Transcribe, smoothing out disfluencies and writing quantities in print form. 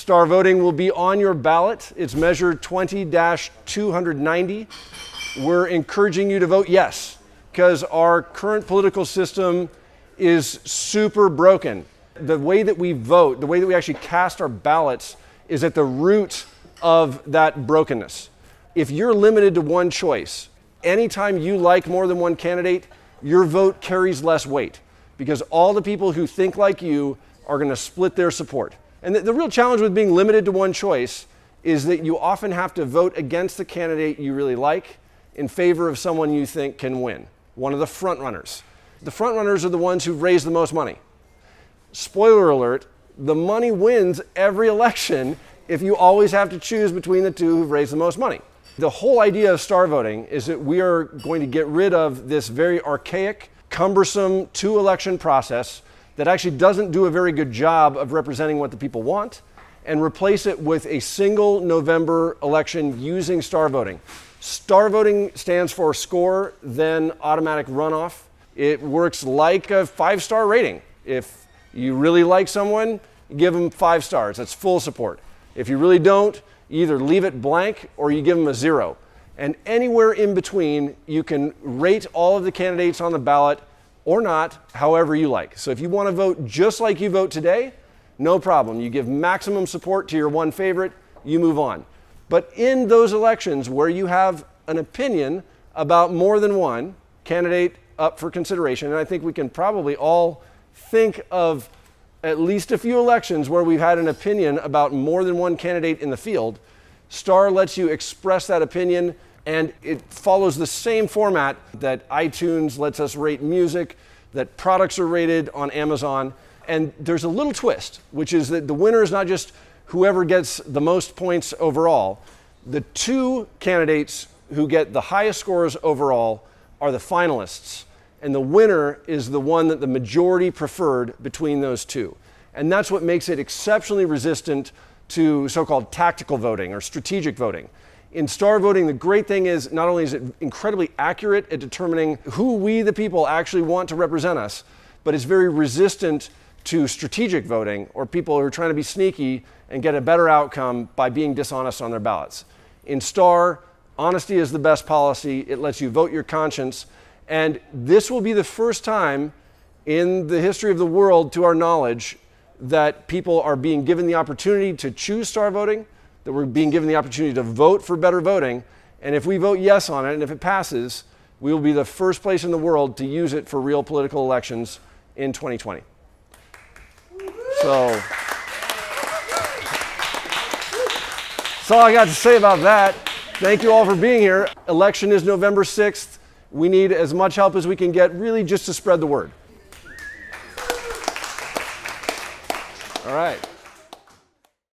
Star voting will be on your ballot. It's measure 20-290. We're encouraging you to vote yes, because our current political system is super broken. The way that we vote, the way that we actually cast our ballots is at the root of that brokenness. If you're limited to one choice, anytime you like more than one candidate, your vote carries less weight because all the people who think like you are going to split their support. And the real challenge with being limited to one choice is that you often have to vote against the candidate you really like in favor of someone you think can win, one of the front runners. The front runners are the ones who've raised the most money. Spoiler alert, the money wins every election if you always have to choose between the two who've raised the most money. The whole idea of star voting is that we are going to get rid of this very archaic, cumbersome two-election process that actually doesn't do a very good job of representing what the people want, and replace it with a single November election using star voting. Star voting stands for score, then automatic runoff. It works like a 5-star rating. If you really like someone, give them 5 stars. That's full support. If you really don't, you either leave it blank or you give them a 0. And anywhere in between, you can rate all of the candidates on the ballot or not, however you like. So if you want to vote just like you vote today, no problem. You give maximum support to your one favorite, you move on. But in those elections where you have an opinion about more than one candidate up for consideration, and I think we can probably all think of at least a few elections where we've had an opinion about more than one candidate in the field, Star lets you express that opinion, and it follows the same format that iTunes lets us rate music, that products are rated on Amazon. And there's a little twist, which is that the winner is not just whoever gets the most points overall. The 2 candidates who get the highest scores overall are the finalists. And the winner is the one that the majority preferred between those 2. And that's what makes it exceptionally resistant to so-called tactical voting or strategic voting. In star voting, the great thing is not only is it incredibly accurate at determining who we, the people, actually want to represent us, but it's very resistant to strategic voting or people who are trying to be sneaky and get a better outcome by being dishonest on their ballots. In star, honesty is the best policy. It lets you vote your conscience. And this will be the first time in the history of the world, to our knowledge, that people are being given the opportunity to choose star voting, that we're being given the opportunity to vote for better voting. And if we vote yes on it, and if it passes, we will be the first place in the world to use it for real political elections in 2020. So that's all I got to say about that. Thank you all for being here. Election is November 6th. We need as much help as we can get, really just to spread the word. All right.